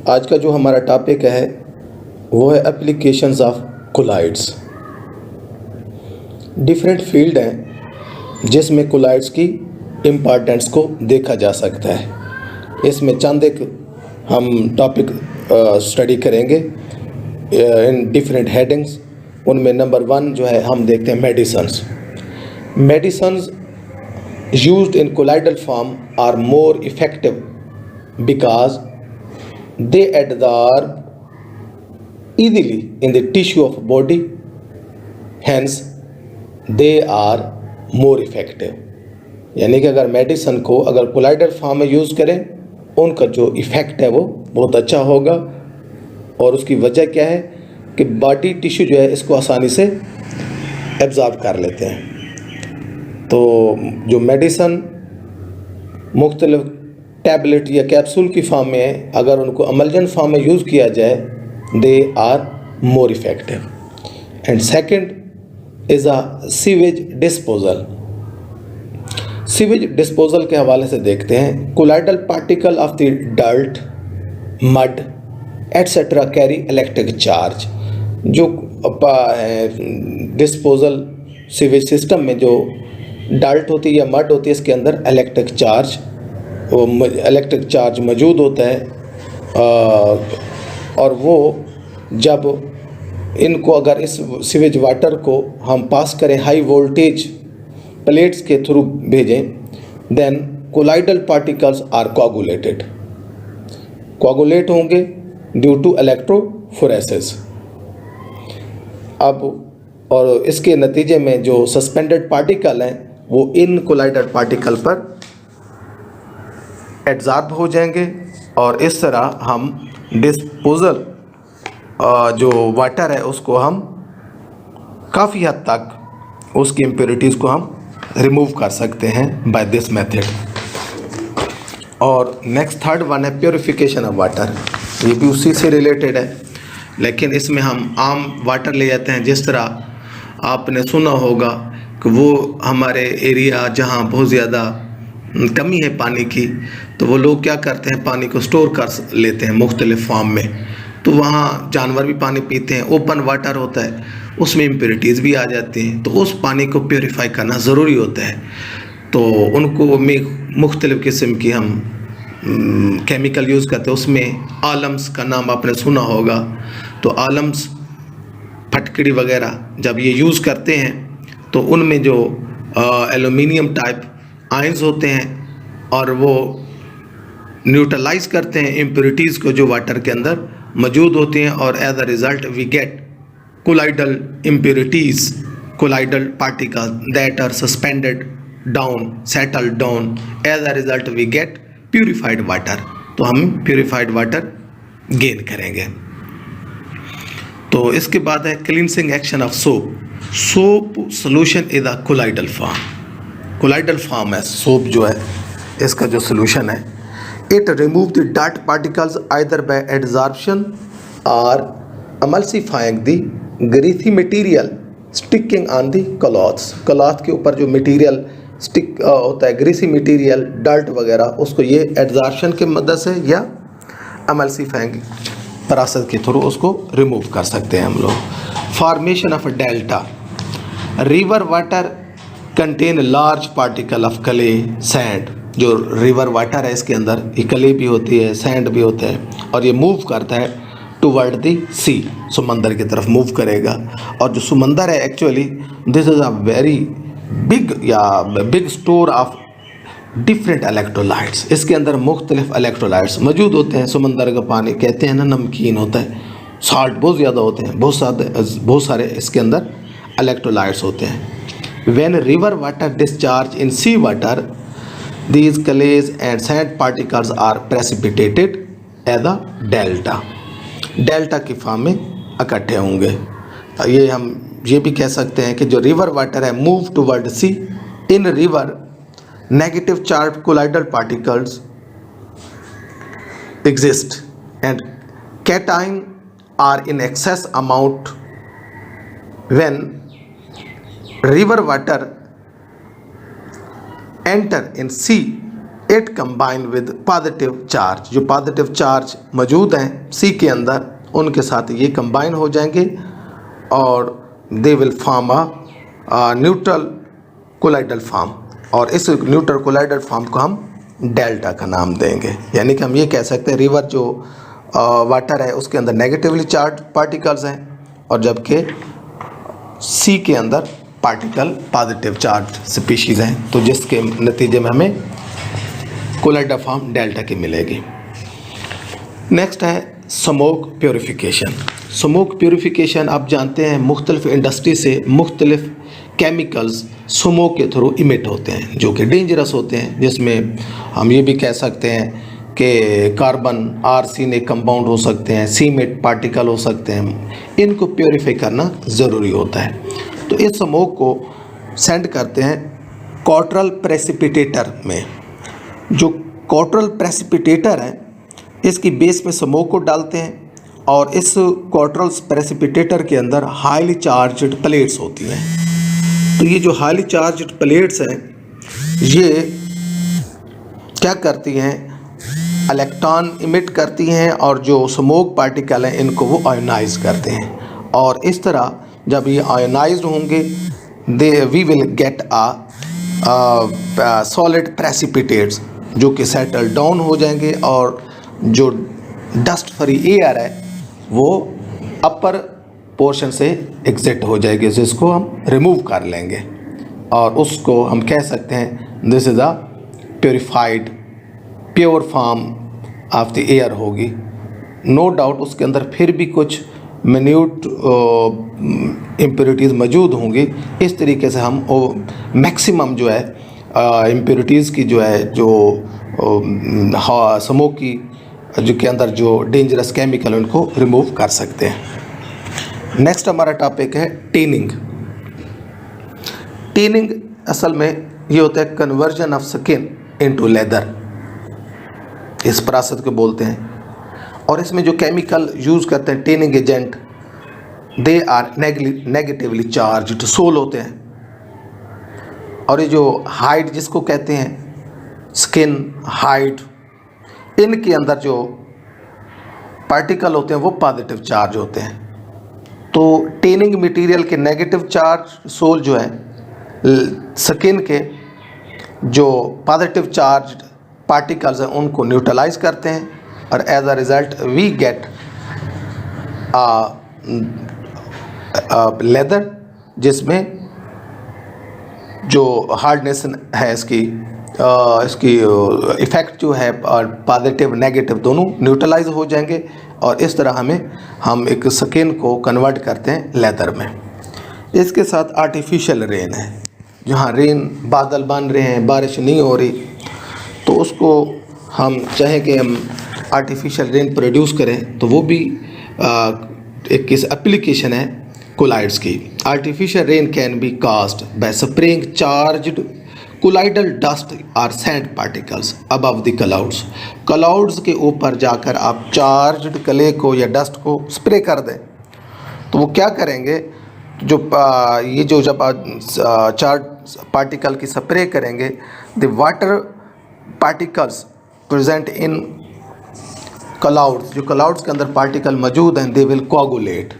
आज का जो हमारा टॉपिक है वो है applications of colloids. Different field हैं जिसमें कोलाइड्स की इम्पॉर्टेंस को देखा जा सकता है। इसमें चंद एक हम टॉपिक स्टडी करेंगे इन डिफरेंट हेडिंग्स। उनमें नंबर 1 जो है हम देखते हैं medicines. Medicines used in colloidal form are more effective because they adsorb easily in the tissue of body, hence they are more effective। यानी कि अगर मेडिसन को अगर कोलाइडल फॉर्म में यूज़ करें उनका जो इफ़ेक्ट है वो बहुत अच्छा होगा। और उसकी वजह क्या है कि बॉडी टिश्यू जो है इसको आसानी से एब्जॉर्ब कर लेते हैं। तो जो मेडिसन मुख्तलिफ टैबलेट या कैप्सूल की फॉर्म में है, अगर उनको अमलजन फॉर्म में यूज़ किया जाए they are more effective. And second is a sewage disposal. Sewage disposal के हवाले से देखते हैं। Colloidal particle of the dirt, mud et cetera carry electric charge. जो डिस्पोजल सीवेज सिस्टम में जो डाल्ट होती है या मड होती है इसके अंदर इलेक्ट्रिक चार्ज मौजूद होता है। और वो जब इनको अगर इस सीवेज वाटर को हम पास करें हाई वोल्टेज प्लेट्स के थ्रू भेजें देन कोलाइडल पार्टिकल्स आर कोआगुलेट होंगे ड्यू टू इलेक्ट्रोफोरेसिस। अब और इसके नतीजे में जो सस्पेंडेड पार्टिकल हैं वो इन कोलाइडल पार्टिकल पर एड्सॉर्ब हो जाएंगे और इस तरह हम डिस्पोजल जो वाटर है उसको हम काफ़ी हद तक उसकी इम्प्योरिटीज़ को हम रिमूव कर सकते हैं बाय दिस मेथड। और नेक्स्ट थर्ड वन है प्योरिफिकेशन ऑफ वाटर। ये भी उसी से रिलेटेड है, लेकिन इसमें हम आम वाटर ले जाते हैं। जिस तरह आपने सुना होगा कि वो हमारे एरिया जहाँ बहुत ज़्यादा कमी है पानी की, तो वो लोग क्या करते हैं पानी को स्टोर कर लेते हैं मुख्तलिफ फॉर्म में। तो वहाँ जानवर भी पानी पीते हैं, ओपन वाटर होता है, उसमें इम्प्योरिटीज़ भी आ जाती हैं। तो उस पानी को प्योरीफाई करना ज़रूरी होता है। तो उनको मुख्तलिफ़ किस्म की हम केमिकल यूज़ करते हैं। उसमें आलम्स का नाम आपने सुना होगा। तो आलम्स, फटकड़ी वगैरह जब ये यूज़ करते हैं तो उनमें जो एल्यूमिनियम टाइप आयंस होते हैं और वो न्यूट्रलाइज करते हैं इम्प्योरिटीज़ को जो वाटर के अंदर मौजूद होती हैं। और as a result we get colloidal impurities, colloidal particles that are suspended down, settle down. As a result we get purified water. तो हम प्यूरिफाइड वाटर गेन करेंगे। तो इसके बाद है cleansing action of soap. Soap solution is a colloidal form. Colloidal form है soap जो है इसका जो सोल्यूशन है, it remove the dirt particles either by adsorption और emulsifying the greasy material sticking on the clothes. Cloth के ऊपर जो मटेरियल स्टिक होता है, ग्रीसी मटेरियल, डर्ट वगैरह, उसको ये एडजॉर्प्शन की मदद से या एमल्सिफाइंग प्रोसेस के थ्रू उसको रिमूव कर सकते हैं हम लोग। Formation of delta. River water contain large particle of clay, sand. जो रिवर वाटर है इसके अंदर क्ले भी होती है, सैंड भी होता है और ये मूव करता है टुवर्ड द सी, समंदर की तरफ मूव करेगा। और जो समंदर है actually this is a very big store of different electrolytes. इसके अंदर मुख्तलिफ इलेक्ट्रोलाइट्स मौजूद होते हैं। समंदर का पानी कहते हैं ना नमकीन होता है, साल्ट बहुत ज़्यादा होते हैं, बहुत सारे इसके अंदर इलेक्ट्रोलाइट्स होते हैं। When river water discharge in sea water these clays and sand particles are precipitated as a delta. Delta की फॉर्म में इकट्ठे होंगे। ये हम ये भी कह सकते हैं कि जो रिवर वाटर है move toward sea. In river negative charged colloidal particles exist and cation are in excess amount when river water enter in sea it combine with positive charge, जो पॉजिटिव चार्ज मौजूद हैं सी के अंदर उनके साथ ये combine हो जाएंगे और they will form a neutral colloidal form, और इस न्यूट्रल कोलाइडल फॉर्म को हम डेल्टा का नाम देंगे। यानी कि हम ये कह सकते हैं रिवर जो वाटर है उसके अंदर नेगेटिवली चार्ज पार्टिकल्स हैं और जबकि सी के अंदर पार्टिकल पॉजिटिव चार्ज स्पीशीज़ हैं, तो जिसके नतीजे में हमें कोलाइडल फॉर्म डेल्टा की मिलेगी। नेक्स्ट है स्मोक प्योरीफिकेशन। स्मोक प्योरीफिकेशन आप जानते हैं मुख्तलिफ इंडस्ट्री से मुख्तलिफ केमिकल्स स्मोक के थ्रू इमिट होते हैं जो कि डेंजरस होते हैं, जिसमें हम ये भी कह सकते हैं कि कार्बन आर्सेनिक कंपाउंड हो सकते हैं, सीमेंट पार्टिकल हो सकते हैं, इनको प्योरीफाई करना ज़रूरी होता है। तो इस स्मोक को सेंड करते हैं कॉटरल प्रेसिपिटेटर में। जो कॉटरल प्रेसिपिटेटर है इसकी बेस पे स्मोक को डालते हैं और इस कॉटरल प्रेसिपिटेटर के अंदर हाईली चार्ज्ड प्लेट्स होती हैं। तो ये जो हाईली चार्ज्ड प्लेट्स हैं ये क्या करती हैं, इलेक्ट्रॉन इमिट करती हैं और जो स्मोक पार्टिकल हैं इनको वो आयोनाइज करते हैं, और इस तरह जब ये आयोनाइज्ड होंगे we will get solid precipitates जो कि सेटल डाउन हो जाएंगे और जो डस्ट फ्री एयर है वो अपर पोर्शन से एग्जिट हो जाएगी, जिसको हम रिमूव कर लेंगे और उसको हम कह सकते हैं this is a purified pure form of the air होगी। नो डाउट उसके अंदर फिर भी कुछ मिन्यूट इम्प्योरिटीज़ मौजूद होंगी। इस तरीके से हम मैक्सिमम जो है इम्प्योरिटीज़ की जो है जो स्मोक की जो के अंदर जो डेंजरस केमिकल उनको रिमूव कर सकते हैं। नेक्स्ट हमारा टॉपिक है टेनिंग। टेनिंग असल में ये होता है conversion of skin into leather, इस प्रोसेस को बोलते हैं। और इसमें जो केमिकल यूज़ करते हैं tanning agent they are negatively charged sol होते हैं, और ये जो हाइड जिसको कहते हैं स्किन हाइड, इनके अंदर जो पार्टिकल होते हैं वो पॉजिटिव चार्ज होते हैं। तो टेनिंग मटेरियल के नेगेटिव चार्ज सोल जो है स्किन के जो पॉजिटिव चार्ज पार्टिकल्स हैं उनको न्यूट्रलाइज करते हैं, और as a result we get leather जिसमें जो हार्डनेस है इसकी इफ़ेक्ट जो है और पॉजिटिव नेगेटिव दोनों न्यूट्रलाइज हो जाएंगे, और इस तरह हम एक स्किन को कन्वर्ट करते हैं लेदर में। इसके साथ आर्टिफिशियल रेन है, जहाँ रेन बादल बन रहे हैं बारिश नहीं हो रही, तो उसको हम चाहें कि हम आर्टिफिशियल रेन प्रोड्यूस करें तो वो भी एक किस एप्लीकेशन है कोलाइड्स की। Artificial rain can be caused by spraying charged colloidal dust और sand particles above the clouds. Clouds के ऊपर जाकर आप चार्ज्ड क्ले को या डस्ट को स्प्रे कर दें तो वो क्या करेंगे, जो ये जो जब चार्ज पार्टिकल की स्प्रे करेंगे the water particles present in clouds, जो क्लाउड्स के अंदर पार्टिकल मौजूद हैं दे विल कोगुलेट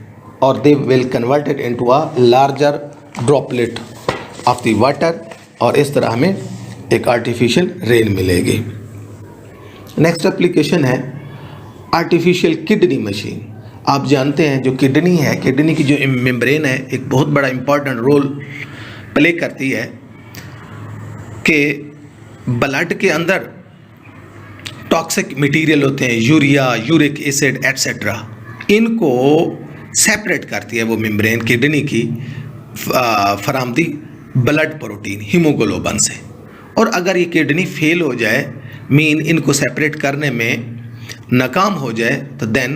और they will converted into a larger droplet of the water, और इस तरह हमें एक आर्टिफिशियल रेन मिलेगी। नेक्स्ट एप्लीकेशन है आर्टिफिशियल किडनी मशीन। आप जानते हैं जो किडनी है, किडनी की जो मेम्ब्रेन है एक बहुत बड़ा इम्पॉर्टेंट रोल प्ले करती है कि ब्लड के अंदर टॉक्सिक मटेरियल होते हैं यूरिया, यूरिक एसिड एट्सेट्रा, इनको सेपरेट करती है वो मेम्ब्रेन किडनी की from the blood protein haemoglobin से। और अगर ये किडनी फेल हो जाए मीन इनको सेपरेट करने में नाकाम हो जाए तो देन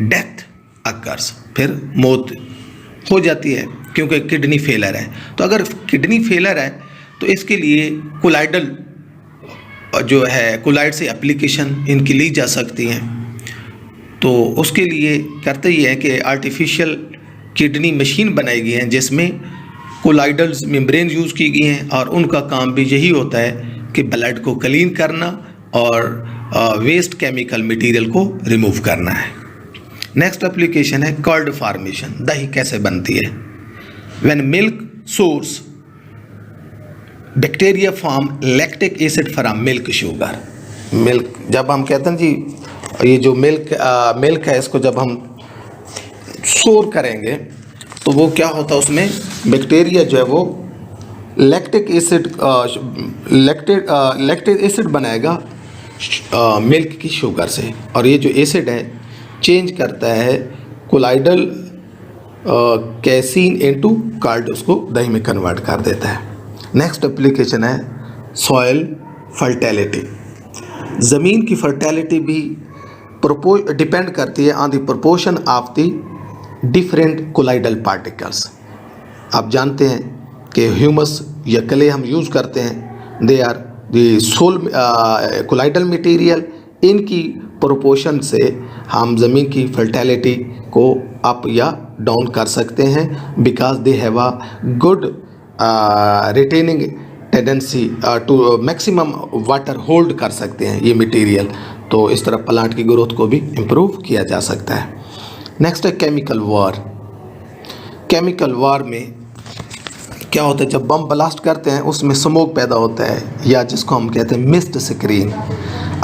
डेथ अकर्स, फिर मौत हो जाती है क्योंकि किडनी फेलर है। तो अगर किडनी फेलर है तो इसके लिए कोलाइडल जो है कोलाइड से एप्लीकेशन इनकी ली जा सकती हैं। तो उसके लिए करते ही है कि आर्टिफिशियल किडनी मशीन बनाई गई हैं जिसमें कोलाइडल मेम्ब्रेन यूज़ की गई हैं, और उनका काम भी यही होता है कि ब्लड को क्लीन करना और वेस्ट केमिकल मटेरियल को रिमूव करना है। नेक्स्ट एप्लीकेशन है कर्ड फॉर्मेशन, दही कैसे बनती है। When milk source bacteria form lactic acid from milk sugar. Milk जब हम कहते हैं जी ये जो मिल्क है इसको जब हम स्टोर करेंगे तो वो क्या होता है, उसमें बैक्टीरिया जो है वो लैक्टिक एसिड बनाएगा मिल्क की शुगर से, और ये जो एसिड है चेंज करता है कोलाइडल कैसीन इनटू कर्ड, उसको दही में कन्वर्ट कर देता है। नेक्स्ट एप्लीकेशन है सॉइल फर्टिलिटी। ज़मीन की फर्टिलिटी भी डिपेंड करती है on the proportion of the different colloidal particles. आप जानते हैं कि ह्यूमस या क्ले हम यूज़ करते हैं, they are the sol colloidal material. इनकी प्रोपोर्शन से हम ज़मीन की फर्टिलिटी को अप या डाउन कर सकते हैं, because they have a good retaining tendency to maximum water hold कर सकते हैं ये मटेरियल, तो इस तरह प्लांट की ग्रोथ को भी इम्प्रूव किया जा सकता है। नेक्स्ट है केमिकल वॉर। केमिकल वॉर में क्या होता है, जब बम ब्लास्ट करते हैं उसमें स्मोक पैदा होता है, या जिसको हम कहते हैं मिस्ट स्क्रीन।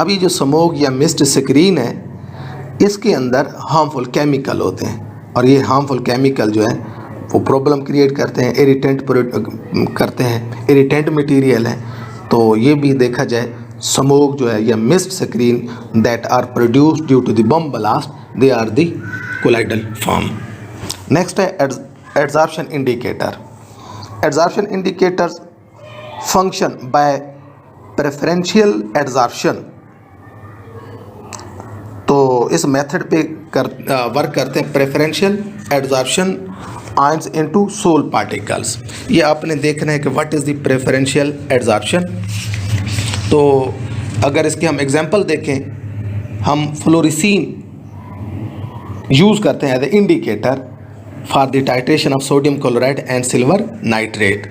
अब ये जो स्मोक या मिस्ट स्क्रीन है इसके अंदर हार्मफुल केमिकल होते हैं, और ये हार्मफुल केमिकल जो है वो प्रॉब्लम क्रिएट करते हैं, इरिटेंट मटेरियल है। तो ये भी देखा जाए स्मोक जो है या mist screen that are produced due to the bomb blast, they are the colloidal form. Next है adsorption indicator. Adsorption indicators function by preferential adsorption. तो इस मेथड पे वर्क करते हैं preferential adsorption ions into sol particles. ये आपने देखना है कि what is the preferential adsorption. तो अगर इसके हम एग्जांपल देखें, हम फ्लोरिसीन यूज़ करते हैं as a indicator for the titration of sodium chloride and silver nitrate.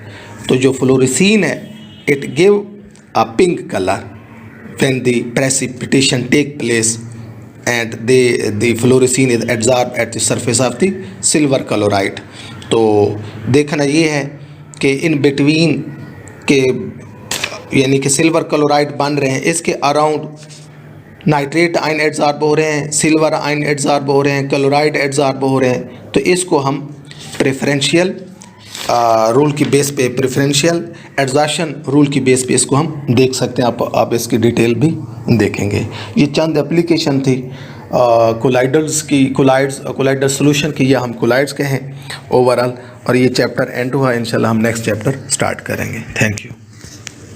तो जो फ्लोरिसीन है it give a pink colour when the precipitation take place and the fluorescein is absorbed at the surface of the silver chloride। तो देखना ये है कि in between के यानी कि सिल्वर क्लोराइड बन रहे हैं, इसके अराउंड नाइट्रेट आयन एड्सॉर्ब हो रहे हैं, सिल्वर आयन एड्सॉर्ब हो रहे हैं, क्लोराइड एड्सॉर्ब हो रहे हैं। तो इसको हम प्रेफरेंशियल रूल की बेस पे, प्रेफरेंशियल एड्सॉर्प्शन रूल की बेस पे इसको हम देख सकते हैं। आप इसकी डिटेल भी देखेंगे। ये चंद एप्लीकेशन थी कोलाइडल सॉल्यूशन की, या हम कोलाइड्स कहें ओवरऑल, और ये चैप्टर एंड हुआ। इंशाल्लाह हम नेक्स्ट चैप्टर स्टार्ट करेंगे। Thank you.